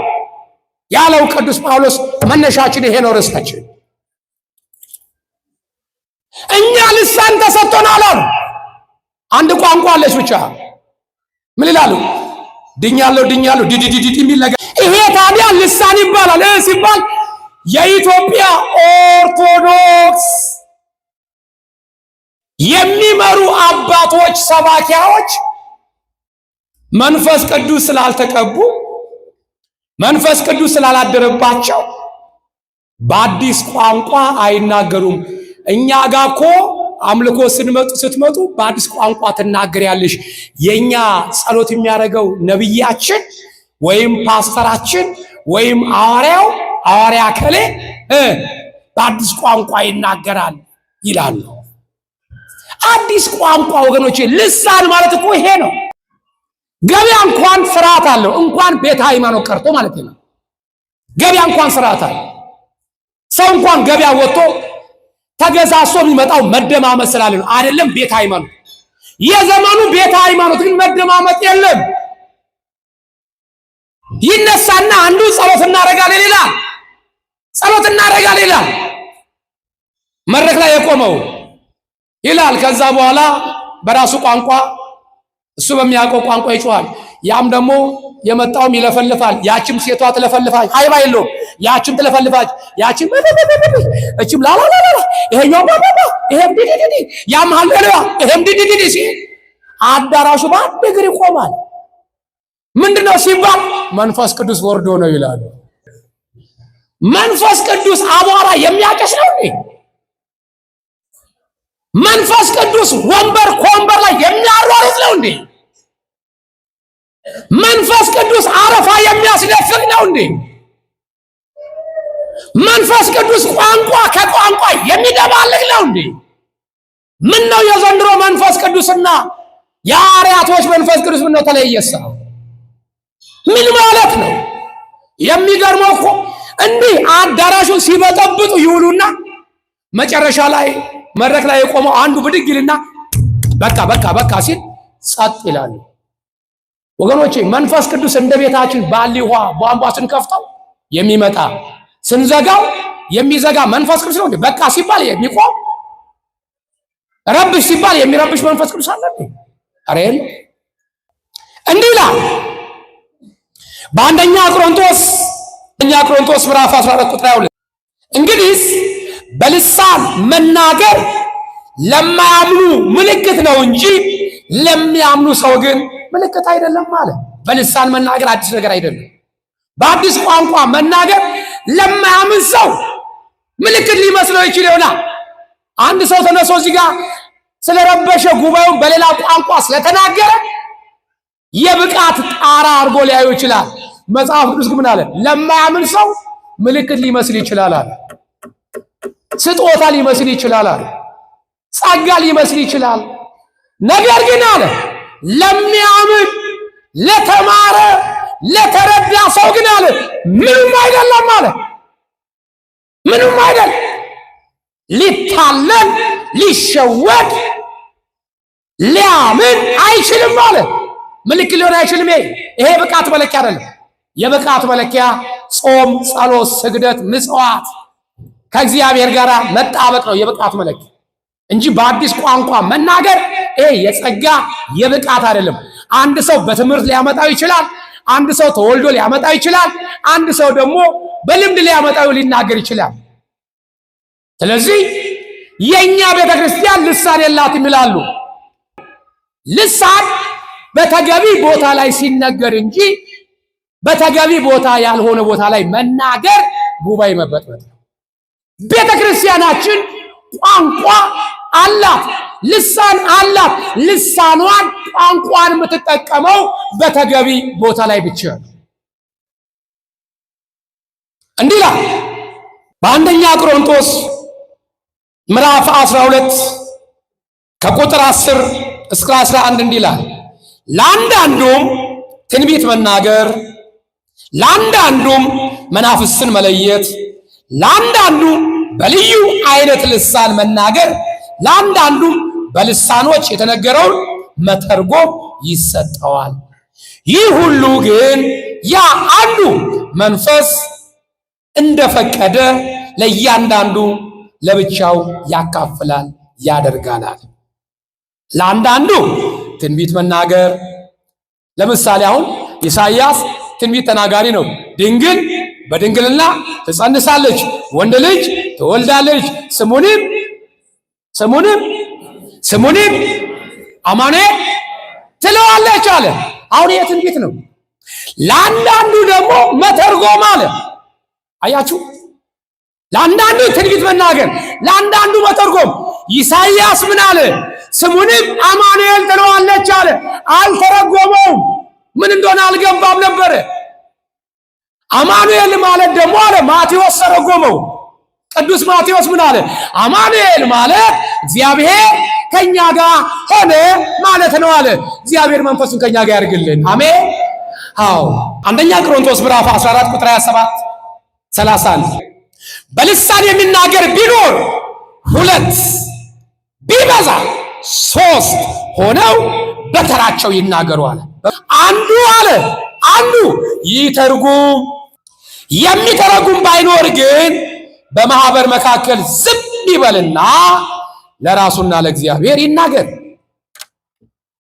ያለው ቅዱስ ጳውሎስ። መነሻችን ይሄ ነው፣ ርዕሳችን። እኛ ልሳን ተሰጥቶናል አሉ። አንድ ቋንቋ አለች ብቻ። ምን ይላሉ? ድኛለሁ ዲዲዲዲ የሚል ነገር። ይሄ ታዲያ ልሳን ይባላል ሲባል የኢትዮጵያ ኦርቶዶክስ የሚመሩ አባቶች፣ ሰባኪያዎች መንፈስ ቅዱስ ስላልተቀቡ፣ መንፈስ ቅዱስ ስላላደረባቸው በአዲስ ቋንቋ አይናገሩም። እኛ ጋር እኮ አምልኮ ስትመጡ በአዲስ ቋንቋ ትናገሪያለሽ። የኛ ጸሎት የሚያደርገው ነብያችን ወይም ፓስተራችን ወይም ሐዋርያ ከሌ በአዲስ ቋንቋ ይናገራል ይላሉ። አዲስ ቋንቋ ወገኖቼ፣ ልሳን ማለት እኮ ይሄ ነው። ገበያ እንኳን ስርዓት አለው። እንኳን ቤተ ሃይማኖት ቀርቶ ማለት ነው። ገበያ እንኳን ስርዓት አለው። ሰው እንኳን ገበያ ወጥቶ ተገዛሶ የሚመጣው መደማመጥ ስላለ ነው። አይደለም ቤተ ሃይማኖት። የዘመኑ ቤተ ሃይማኖት ግን መደማመጥ የለም። ይነሳና አንዱ ጸሎት እናደርጋለን ይላል፣ ጸሎት እናደርጋለን ይላል፣ መድረክ ላይ የቆመው ይላል። ከዛ በኋላ በራሱ ቋንቋ እሱ በሚያውቀው ቋንቋ ይጮሃል። ያም ደግሞ የመጣውም ይለፈልፋል። ያችም ሴቷ ትለፈልፋች፣ ሃይባ የለውም። ያችም ትለፈልፋች፣ ያችም እችም ላላላላ ይሄኛው ባባባ ይሄም ዲዲዲ ያም ሃሌሉያ ይሄም ዲዲዲ ሲል አዳራሹ ባንድ እግር ይቆማል። ምንድነው ሲባል መንፈስ ቅዱስ ወርዶ ነው ይላሉ። መንፈስ ቅዱስ አቧራ የሚያጨስ ነው እንዴ? መንፈስ ቅዱስ ወንበር ከወንበር ላይ የሚያሯሩጥ ነው እንዴ? መንፈስ ቅዱስ አረፋ የሚያስደፍቅ ነው እንዴ? መንፈስ ቅዱስ ቋንቋ ከቋንቋ የሚደባልቅ ነው እንዴ? ምን ነው የዘንድሮ መንፈስ ቅዱስና የሐዋርያቶች መንፈስ ቅዱስ ምን ነው ተለየሳ? ምን ማለት ነው? የሚገርመው እኮ እንዲህ አዳራሹን ሲበጠብጡ ይውሉና መጨረሻ ላይ መድረክ ላይ የቆመው አንዱ ብድግ ይልና በቃ ሲል ጸጥ ይላሉ። ወገኖቼ መንፈስ ቅዱስ እንደ ቤታችን ባሊ ውሃ ቧንቧ ስንከፍተው የሚመጣ ስንዘጋው የሚዘጋ መንፈስ ቅዱስ ነው እንዴ? በቃ ሲባል የሚቆም ረብሽ ሲባል የሚረብሽ መንፈስ ቅዱስ አለ እንዴ? ኧረ እንዲህ ይላል በአንደኛ ቆሮንቶስ ምዕራፍ 14 ቁጥር 22 እንግዲህ በልሳን መናገር ለማያምኑ ምልክት ነው እንጂ ለሚያምኑ ሰው ግን ምልክት አይደለም ማለት። በልሳን መናገር አዲስ ነገር አይደለም። በአዲስ ቋንቋ መናገር ለማያምን ሰው ምልክት ሊመስለው ይችል ይሆናል። አንድ ሰው ተነሶ እዚህ ጋር ስለረበሸ ጉባኤውን በሌላ ቋንቋ ስለተናገረ የብቃት ጣራ አድርጎ ሊያዩ ይችላል። መጽሐፍ ቅዱስ ግን ምን አለ? ለማያምን ሰው ምልክት ሊመስል ይችላል አለ። ስጦታ ሊመስል ይችላል አለ። ጸጋ ሊመስል ይችላል። ነገር ግን አለ ለሚያምን ለተማረ ለተረዳ ሰው ግን አለ ምንም አይደለም አለ። ምንም አይደል። ሊታለል ሊሸወድ ሊያምን አይችልም አለ። ምልክት ሊሆን አይችልም። ይሄ ብቃት መለኪያ አይደለም። የብቃት መለኪያ ጾም፣ ጸሎት፣ ስግደት፣ ምጽዋት ከእግዚአብሔር ጋር መጣበቅ ነው የብቃት መለኪያ እንጂ በአዲስ ቋንቋ መናገር ይሄ የጸጋ የብቃት አይደለም። አንድ ሰው በትምህርት ሊያመጣው ይችላል። አንድ ሰው ተወልዶ ሊያመጣው ይችላል። አንድ ሰው ደግሞ በልምድ ሊያመጣው ሊናገር ይችላል። ስለዚህ የኛ ቤተክርስቲያን ልሳን የላትም ይላሉ። ልሳን በተገቢ ቦታ ላይ ሲነገር እንጂ በተገቢ ቦታ ያልሆነ ቦታ ላይ መናገር ጉባኤ መበጥበጥ ነው። ቤተክርስቲያናችን ቋንቋ አላት፣ ልሳን አላት። ልሳኗን ቋንቋን የምትጠቀመው በተገቢ ቦታ ላይ ብቻ ነው። እንዲህ ይላል በአንደኛ ቆሮንቶስ ምዕራፍ 12 ከቁጥር 10 እስከ 11 እንዲህ ይላል ለአንዳንዱም ትንቢት መናገር፣ ለአንዳንዱም መናፍስትን መለየት፣ ለአንዳንዱ በልዩ አይነት ልሳን መናገር፣ ለአንዳንዱም በልሳኖች የተነገረውን መተርጎም ይሰጠዋል። ይህ ሁሉ ግን ያ አንዱ መንፈስ እንደፈቀደ ለእያንዳንዱ ለብቻው ያካፍላል ያደርጋል። ለአንዳንዱ ትንቢት መናገር፣ ለምሳሌ አሁን ኢሳይያስ ትንቢት ተናጋሪ ነው። ድንግል በድንግልና ትጸንሳለች፣ ወንድ ልጅ ትወልዳለች፣ ስሙንም አማኑኤል ትለዋለች አለ። አሁን ይሄ ትንቢት ነው። ለአንዳንዱ ደግሞ መተርጎም አለ። አያችሁ፣ ለአንዳንዱ ትንቢት መናገር፣ ለአንዳንዱ መተርጎም። ኢሳይያስ ምን አለ? ስሙንም አማኑኤል ትለዋለች አለ። አልተረጎመውም። ምን እንደሆነ አልገባም ነበረ። አማኑኤል ማለት ደግሞ አለ ማቴዎስ ተረጎመው። ቅዱስ ማቴዎስ ምን አለ? አማኑኤል ማለት እግዚአብሔር ከኛ ጋር ሆነ ማለት ነው አለ። እግዚአብሔር መንፈሱን ከኛ ጋር ያርግልን። አሜን። አዎ አንደኛ ቆሮንቶስ ምዕራፍ 14 ቁጥር 27 31 በልሳን የሚናገር ቢኖር ሁለት ቢበዛ ሶስት ሆነው በተራቸው ይናገሩ አለ። አንዱ ይተርጉም። የሚተረጉም ባይኖር ግን በማህበር መካከል ዝም ይበልና ለራሱና ለእግዚአብሔር ይናገር።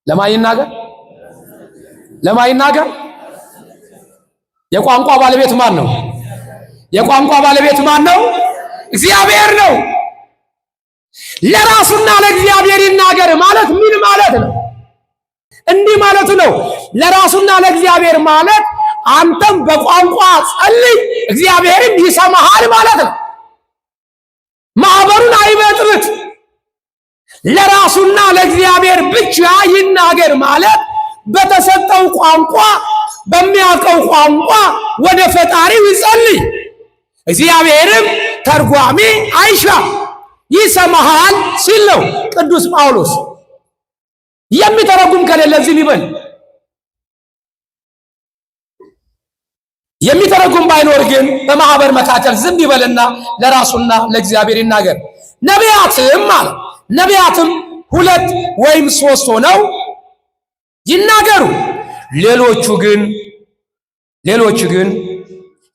ለማን ይናገር? የቋንቋ ባለቤት ማን ነው? የቋንቋ ባለቤት ማን ነው? እግዚአብሔር ነው። ለራሱና ለእግዚአብሔር ይናገር ማለት ምን ማለት ነው? እንዲህ ማለቱ ነው። ለራሱና ለእግዚአብሔር ማለት አንተም በቋንቋ ጸልይ፣ እግዚአብሔርም ይሰማሃል ማለት ነው። ማህበሩን አይበጥብጥ። ለራሱና ለእግዚአብሔር ብቻ ይናገር ማለት በተሰጠው ቋንቋ በሚያውቀው ቋንቋ ወደ ፈጣሪው ይጸልይ፣ እግዚአብሔርም ተርጓሚ አይሻ ይሰማሃል ሲል ነው ቅዱስ ጳውሎስ። የሚተረጉም ከሌለ ዝም ይበል። የሚተረጉም ባይኖር ግን በማህበር መካከል ዝም ይበልና ለራሱና ለእግዚአብሔር ይናገር። ነቢያትም ሁለት ወይም ሶስት ሆነው ይናገሩ። ሌሎቹ ግን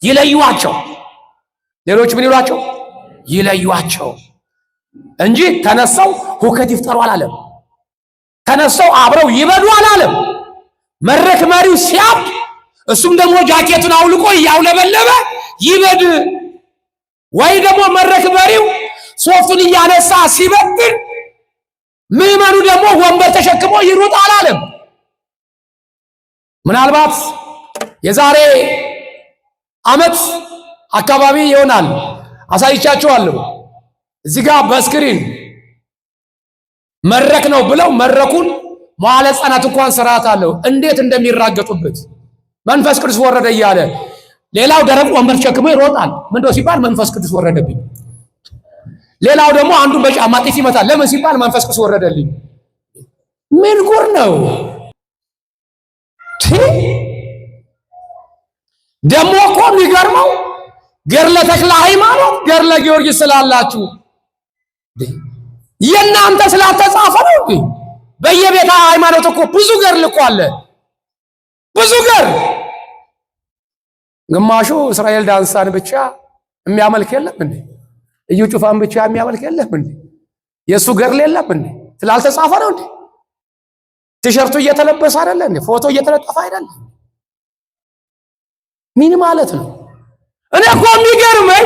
ይለዩዋቸው። ሌሎቹ ምን ይሏቸው? ይለዩዋቸው እንጂ ተነስተው ሁከት ይፍጠሩ አላለም። ተነስተው አብረው ይበዱ አላለም። መድረክ መሪው ሲያብድ እሱም ደግሞ ጃኬቱን አውልቆ እያውለበለበ ይበድ፣ ወይ ደግሞ መድረክ መሪው ሶፍቱን እያነሳ ሲበድር ምዕመኑ ደግሞ ወንበር ተሸክሞ ይሩጥ አላለም። ምናልባት የዛሬ ዓመት አካባቢ ይሆናል አሳይቻችኋለሁ። እዚህ ጋር በስክሪን መድረክ ነው ብለው መድረኩን መዋዕለ ሕፃናት እንኳን ስርዓት አለው እንዴት እንደሚራገጡበት መንፈስ ቅዱስ ወረደ እያለ ሌላው ደረቅ ወንበር ተሸክሞ ይሮጣል። ምንድነው ሲባል መንፈስ ቅዱስ ወረደብኝ። ሌላው ደግሞ አንዱን በጫማ ጥፊ ይመታል። ለምን ሲባል መንፈስ ቅዱስ ወረደልኝ። ምን ጉር ነው ደግሞ እኮ የሚገርመው ገድለ ተክለ ሃይማኖት ገድለ ጊዮርጊስ ስላላችሁ የእናንተ ስላልተጻፈ ነው እንዴ? በየቤተ ሃይማኖት እኮ ብዙ ገድል እኮ አለ። ብዙ ገድል ግማሹ እስራኤል ዳንሳን ብቻ የሚያመልክ የለም እንዴ? እዩ ጩፋን ብቻ የሚያመልክ የለም እንዴ? የሱ ገድል የለም እንዴ? ስላልተጻፈ ነው እንዴ? ቲሸርቱ እየተለበሰ አይደለ እንዴ? ፎቶ እየተለጠፈ አይደለ? ምን ማለት ነው? እኔ እኮ የሚገርመኝ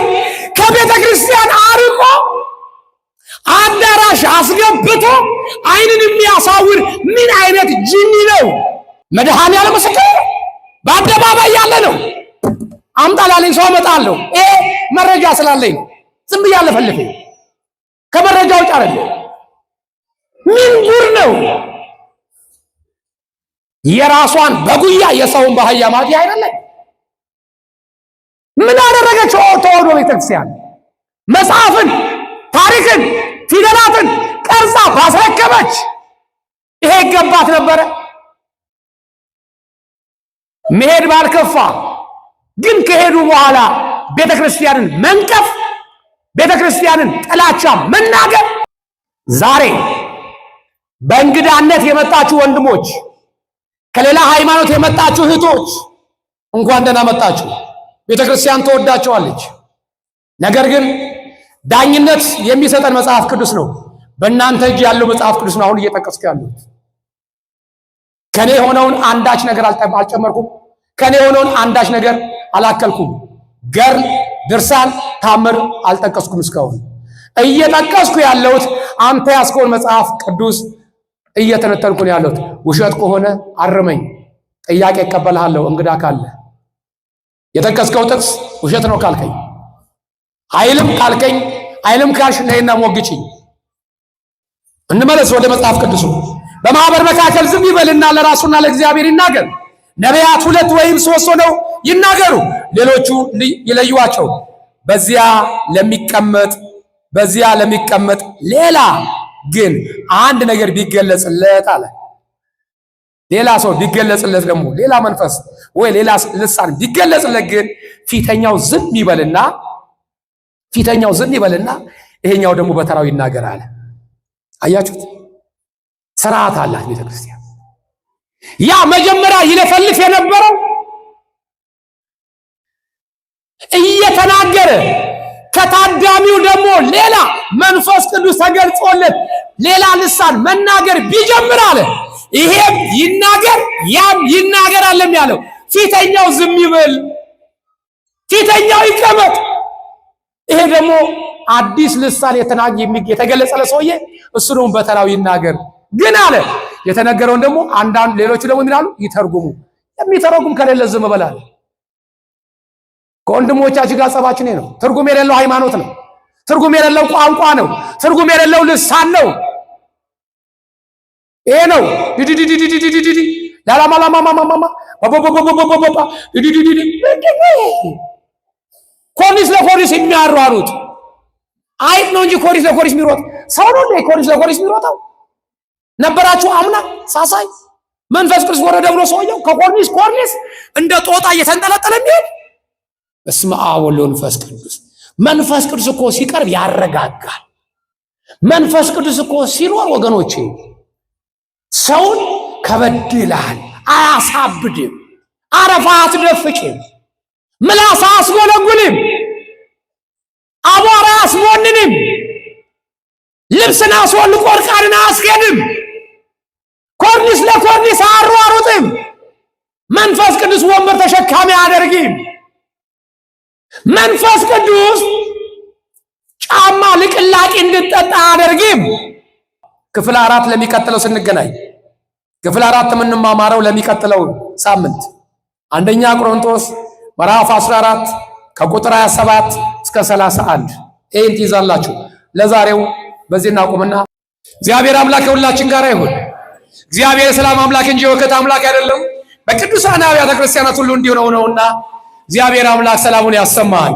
ከቤተ ክርስቲያን አርቆ አዳራሽ አስገብቶ አይንን የሚያሳውር ምን አይነት ጅኒ ነው? መድኃኔዓለም ምስክር በአደባባይ ያለ ነው። አምጣላለኝ ሰው አመጣለሁ። ይሄ መረጃ ስላለኝ ነው። ዝም ብዬ አለፈልፈኝ ከመረጃው ውጭ አይደለም። ምን ጉር ነው? የራሷን በጉያ የሰውን ባህያ ማዲ አይደለም። ምን አደረገች ተዋሕዶ ቤተክርስቲያን? መጽሐፍን፣ ታሪክን፣ ፊደላትን ቀርጻ ባስረከበች ይሄ ይገባት ነበረ። መሄድ ባልከፋ ግን ከሄዱ በኋላ ቤተክርስቲያንን መንቀፍ፣ ቤተክርስቲያንን ጥላቻ መናገር። ዛሬ በእንግዳነት የመጣችሁ ወንድሞች፣ ከሌላ ሃይማኖት የመጣችሁ እህቶች እንኳን ደህና መጣችሁ። ቤተክርስቲያን ተወዳቸዋለች። ነገር ግን ዳኝነት የሚሰጠን መጽሐፍ ቅዱስ ነው። በእናንተ እጅ ያለው መጽሐፍ ቅዱስ ነው። አሁን እየጠቀስኩ ያለሁት ከኔ የሆነውን አንዳች ነገር አልጨመርኩም። ከኔ የሆነውን አንዳች ነገር አላከልኩም። ገድል፣ ድርሳን፣ ታምር አልጠቀስኩም። እስካሁን እየጠቀስኩ ያለሁት አንተ ያስከውን መጽሐፍ ቅዱስ እየተነተንኩ ነው ያለሁት። ውሸት ከሆነ አርመኝ፣ ጥያቄ እቀበልሃለሁ። እንግዳ ካለ የጠቀስከው ጥቅስ ውሸት ነው ካልከኝ፣ አይልም ካልከኝ፣ አይልም ካልሽ ነይና ሞግችኝ። እንመለስ ወደ መጽሐፍ ቅዱሱ። በማህበር መካከል ዝም ይበልና ለራሱና ለእግዚአብሔር ይናገር። ነቢያት 2 ወይም 3 ሆነው ይናገሩ፣ ሌሎቹ ይለዩዋቸው። በዚያ ለሚቀመጥ ሌላ ግን አንድ ነገር ቢገለጽለት አለ። ሌላ ሰው ቢገለጽለት ደግሞ ሌላ መንፈስ ወይ ሌላ ልሳን ቢገለጽለት ግን ፊተኛው ዝም ይበልና ይሄኛው ደግሞ በተራው ይናገር አለ። አያችሁት? ስርዓት አላት ቤተክርስቲያን። ያ መጀመሪያ ይለፈልፍ የነበረው እየተናገረ ከታዳሚው ደግሞ ሌላ መንፈስ ቅዱስ ተገልጾለት ሌላ ልሳን መናገር ቢጀምር አለ ይሄም ይናገር ያም ይናገር አለም ያለው። ፊተኛው ዝም ይበል፣ ፊተኛው ይቀመጥ። ይሄ ደግሞ አዲስ ልሳን የተገለጸ ለሰውዬ እሱ ደግሞ በተራው ይናገር። ግን አለ የተነገረውን ደግሞ አንዳንድ ሌሎቹ ደግሞ ምን አሉ? ይተርጉሙ። የሚተረጉም ከሌለ ዝም በላል። ከወንድሞቻችን ጋር ጸባችን ነው። ትርጉም የሌለው ሃይማኖት ነው። ትርጉም የሌለው ቋንቋ ነው። ትርጉም የሌለው ልሳን ነው። ይሄ ነው ዲዲዲዲዲዲዲዲ ላላማላማማማማ ባባባባባባባ ዲዲዲዲዲ ኮርኒስ ለኮርኒስ የሚያሯሩት አይት ነው እንጂ ኮርኒስ ለኮርኒስ የሚሮጥ ሰው ነው እንዴ? ኮርኒስ ለኮርኒስ የሚሮጠው ነበራችሁ አምና ሳሳይ መንፈስ ቅዱስ ወረደ ብሎ ሰውየው ከኮርኒስ ኮርኒስ እንደ ጦጣ እየተንጠለጠለ የሚሄድ። በስመ አብ ወወልድ ወመንፈስ ቅዱስ። መንፈስ ቅዱስ እኮ ሲቀርብ ያረጋጋል። መንፈስ ቅዱስ እኮ ሲኖር ወገኖቼ ሰውን ከበድ ይላል፣ አያሳብድም፣ አረፋ አትደፍቅም፣ ምላስ አያስጎለጉልም፣ አቧራ አያስቦንንም፣ ልብስን አስወልቆ እርቃንን አያስኬድም፣ ኮርኒስ ለኮርኒስ አያሯሩጥም። መንፈስ ቅዱስ ወንበር ተሸካሚ አያደርግም። መንፈስ ቅዱስ ጫማ ልቅላቂ እንድጠጣ አያደርግም። ክፍል 4 ለሚቀጥለው ስንገናኝ ክፍል 4 የምንማማረው ለሚቀጥለው ሳምንት አንደኛ ቆሮንቶስ ምዕራፍ 14 ከቁጥር 27 እስከ 31 ይህን ትይዛላችሁ። ለዛሬው በዚህ እናቁምና እግዚአብሔር አምላክ ከሁላችን ጋር ይሁን። እግዚአብሔር ሰላም አምላክ እንጂ ወከት አምላክ አይደለም። በቅዱሳን አብያተ ክርስቲያናት ሁሉ እንዲሁ ነውና እግዚአብሔር አምላክ ሰላሙን ያሰማል።